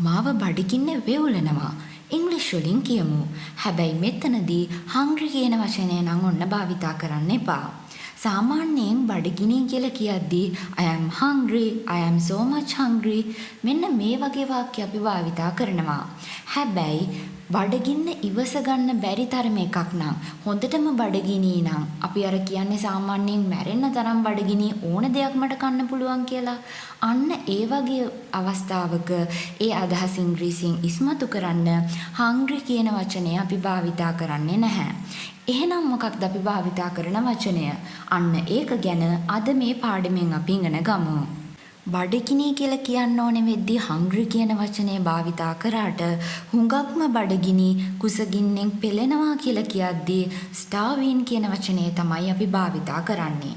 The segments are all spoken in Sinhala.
මාව බඩගින්න වෙවුලනවා. ඉංග්‍රීසි වලින් කියමු. හැබැයි මෙතනදී hungry කියන වචනය නම් ඔන්න භාවිතා කරන්න එපා. සාමාන්‍යයෙන් බඩගිනි කියලා කියද්දී I am hungry, I am so much hungry මෙන්න මේ වගේ වාක්‍ය අපි භාවිතා කරනවා. හැබැයි බඩගින්න ඉවස ගන්න බැරි තරම එකක් නම් හොඳටම බඩගිනි නම් අපි අර කියන්නේ සාමාන්‍යයෙන් මැරෙන්න තරම් බඩගිනි ඕන දෙයක් මට කන්න පුළුවන් කියලා. අන්න ඒ වගේ අවස්ථාවක ඒ අදහස ඉංග්‍රීසියෙන් ඉස්මතු කරන්න hungry කියන වචනය අපි භාවිතා කරන්නේ නැහැ. එහෙනම් මොකක්ද අපි භාවිතා කරන වචනය? අන්න ඒක ගැන අද මේ පාඩමෙන් අපි ඉගෙන ගමු. බඩගිනි කියලා කියන්න ඕනේ වෙද්දී hungry කියන වචනේ භාවිතා කරාට හුඟක්ම බඩගිනි කුසගින්නෙන් පෙළෙනවා කියලා කියද්දී starving කියන වචනේ තමයි අපි භාවිතා කරන්නේ.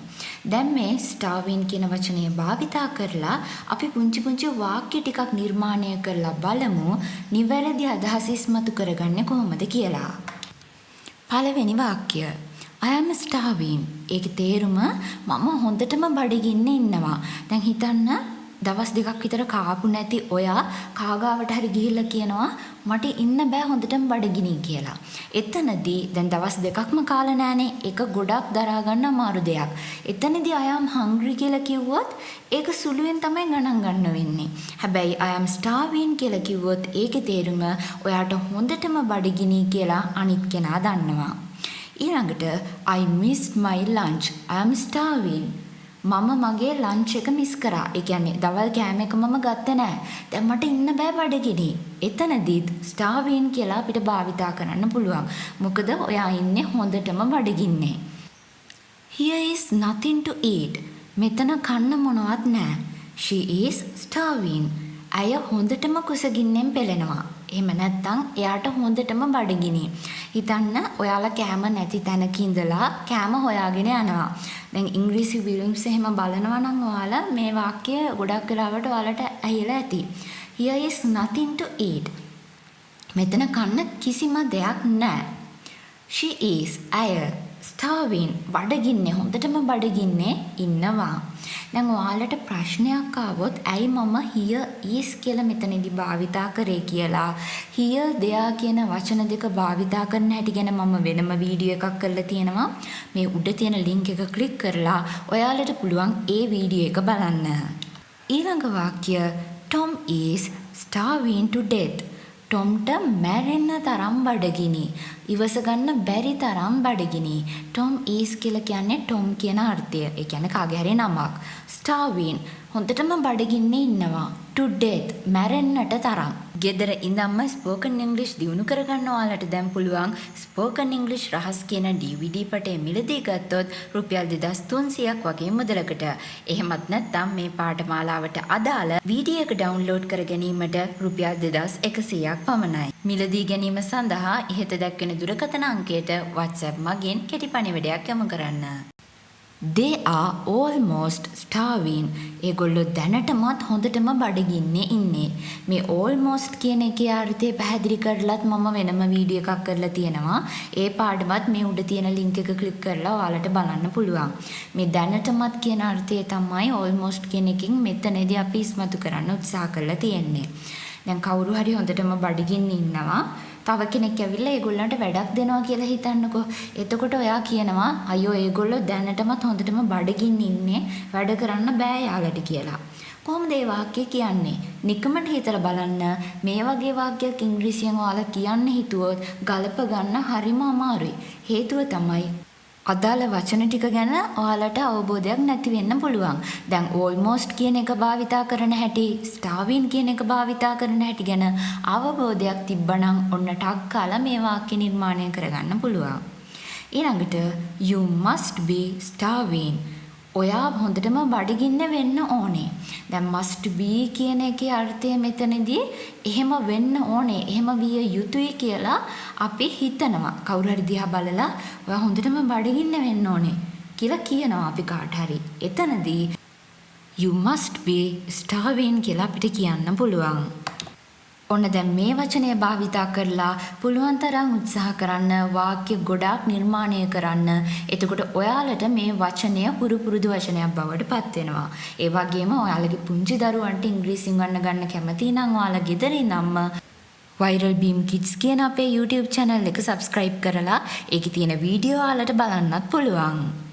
දැන් මේ starving කියන වචනේ භාවිතා කරලා අපි පුංචි වාක්‍ය ටිකක් නිර්මාණය කරලා බලමු නිවැරදි අදහස ඉස්මතු කරගන්නේ කොහොමද කියලා. පළවෙනි වාක්‍ය I am starving. ඒකේ තේරුම මම හොඳටම බඩගින්නේ ඉන්නවා. දැන් හිතන්න දවස් දෙකක් විතර කාපු නැති ඔයා කාගාවට හරි ගිහිල්ලා කියනවා මට ඉන්න බෑ හොඳටම බඩගිනි කියලා. එතනදී දැන් දවස් දෙකක්ම කාලා නැහනේ. ඒක ගොඩක් දරා ගන්න අමාරු දෙයක්. එතනදී I am hungry කියලා කිව්වොත් ඒක සුළුවෙන් තමයි ගණන් ගන්න වෙන්නේ. හැබැයි I am starving කියලා කිව්වොත් ඒකේ තේරුම ඔයාට හොඳටම බඩගිනි කියලා අනිත් කෙනා දන්නවා. ඊළඟට I missed my lunch. I am starving. මම මගේ ලන්ච් එක මිස් කරා. ඒ කියන්නේ දවල් කෑම එක මම ගත්තේ නැහැ. දැන් මට ඉන්න බෑ බඩගිනි. එතනදීත් starving කියලා අපිට භාවිතා කරන්න පුළුවන්. මොකද ඔයා ඉන්නේ හොඳටම බඩගින්නේ. Here is nothing to eat. මෙතන කන්න මොනවත් නැහැ. She is starving. ඇය හොඳටම කුසගින්නෙන් පෙළෙනවා. එහෙම නැත්නම් එයාට හොඳටම බඩගිනි. හිතන්න ඔයාලා කෑම නැති තැනක ඉඳලා කෑම හොයාගෙන යනවා. දැන් ඉංග්‍රීසි ෆිල්ම්ස් එහෙම බලනවා නම් ඔයාලා මේ වාක්‍ය ගොඩක් වෙලාවට ඔයාලට ඇහිලා ඇති. Here is nothing to eat. මෙතන කන්න කිසිම දෙයක් නැහැ. She is ඇය starving බඩගින්නේ හොඳටම බඩගින්නේ ඉන්නවා. දැන් ඔයාලට ප්‍රශ්නයක් ආවොත් ඇයි මම here is කියලා මෙතනදී භාවිතා කරේ කියලා here there කියන වචන දෙක භාවිතා කරන හැටි ගැන මම වෙනම වීඩියෝ එකක් කරලා තියෙනවා. මේ උඩ තියෙන link එක ක්ලික් කරලා ඔයාලට පුළුවන් ඒ වීඩියෝ එක බලන්න. ඊළඟ වාක්‍ය Tom is starving to death. ටොම්ට මැරෙන්න තරම් බඩගිනි. ඉවස ගන්න බැරි තරම් බඩගිනි. ටොම් is කියලා කියන්නේ ටොම් කියන අර්ථය. ඒ කියන්නේ කාගේ හරි නමක්. starving හොඳටම බඩගින්නේ ඉන්නවා. to death මැරෙන්නට තරම්. ගෙදර ඉඳන්ම spoken english දියුණු කරගන්න ඔයාලට දැන් පුළුවන් spoken english රහස් කියන DVD පටේ මිලදී ගත්තොත් රුපියල් 2300ක් වගේ මුදලකට. එහෙමත් නැත්නම් මේ පාඨමාලාවට අදාළ වීඩියෝ එක ඩවුන්ලෝඩ් කර ගැනීමට රුපියල් 2100ක් පමණයි. මිලදී ගැනීම සඳහා ඉහත දැක්වෙන දුරකථන අංකයට WhatsApp මගින් කෙටි පණිවිඩයක් යොමු කරන්න. They are almost starving. ඒගොල්ලෝ දැනටමත් හොඳටම බඩගින්නේ ඉන්නේ. මේ almost කියන එකේ අර්ථය පැහැදිලි කරලත් මම වෙනම වීඩියෝ එකක් කරලා තියෙනවා. ඒ පාඩමත් මේ උඩ තියෙන link එක ක්ලික් කරලා ඔයාලට බලන්න පුළුවන්. මේ දැනටමත් කියන අර්ථය තමයි almost කියන එකෙන් මෙතනදී අපි ඉස්මතු කරන්න උත්සාහ කරලා තියෙන්නේ. දැන් කවුරු හරි හොඳටම බඩගින්න ඉන්නවා. තව කෙනෙක් ඇවිල්ලා ඒගොල්ලන්ට වැඩක් දෙනවා කියලා හිතන්නකෝ. එතකොට ඔයා කියනවා අයියෝ ඒගොල්ලෝ දැනටමත් හොඳටම බඩගින්න ඉන්නේ වැඩ කරන්න බෑ යාලට කියලා. කොහොමද මේ වාක්‍ය කියන්නේ? නිකමට හිතලා බලන්න මේ වගේ වාක්‍යයක් ඉංග්‍රීසියෙන් ඔයාලා කියන්න හිතුවොත් ගලප ගන්න හරිම අමාරුයි. හේතුව තමයි අදාළ වචන ටික ගැන ඔයාලට අවබෝධයක් නැති වෙන්න පුළුවන්. දැන් almost කියන එක භාවිතා කරන හැටි, starving කියන එක භාවිතා කරන හැටි ගැන අවබෝධයක් තිබ්බනම් ඔන්න ටක් කාලා මේ වාක්‍ය නිර්මාණය කරගන්න පුළුවන්. ඊළඟට you must be starving. ඔයා හොඳටම බඩගින්න වෙන්න ඕනේ. දැන් must be කියන එකේ අර්ථය මෙතනදී එහෙම වෙන්න ඕනේ, එහෙම විය යුතුයි කියලා අපි හිතනවා. කවුරු හරි දිහා බලලා ඔයා හොඳටම බඩගින්න වෙන්න ඕනේ කියලා කියනවා අපි කාට හරි. එතනදී you must be starving කියලා අපිට කියන්න පුළුවන්. ඔන්න දැන් මේ වචනය භාවිතා කරලා පුළුවන් තරම් උත්සාහ කරන්න වාක්‍ය ගොඩාක් නිර්මාණය කරන්න. එතකොට ඔයාලට මේ වචනය හුරු පුරුදු වචනයක් බවට පත් වෙනවා. ඒ වගේම ඔයාලගේ පුංචි දරුවන්ට ඉංග්‍රීසි ඉගෙනන්න ගන්න කැමති නම් ඔයාලා ගෙදර ඉඳන්ම Viral Beam Kids කියන අපේ YouTube channel එක subscribe කරලා ඒකේ තියෙන වීඩියෝ ඔයාලට බලන්නත් පුළුවන්.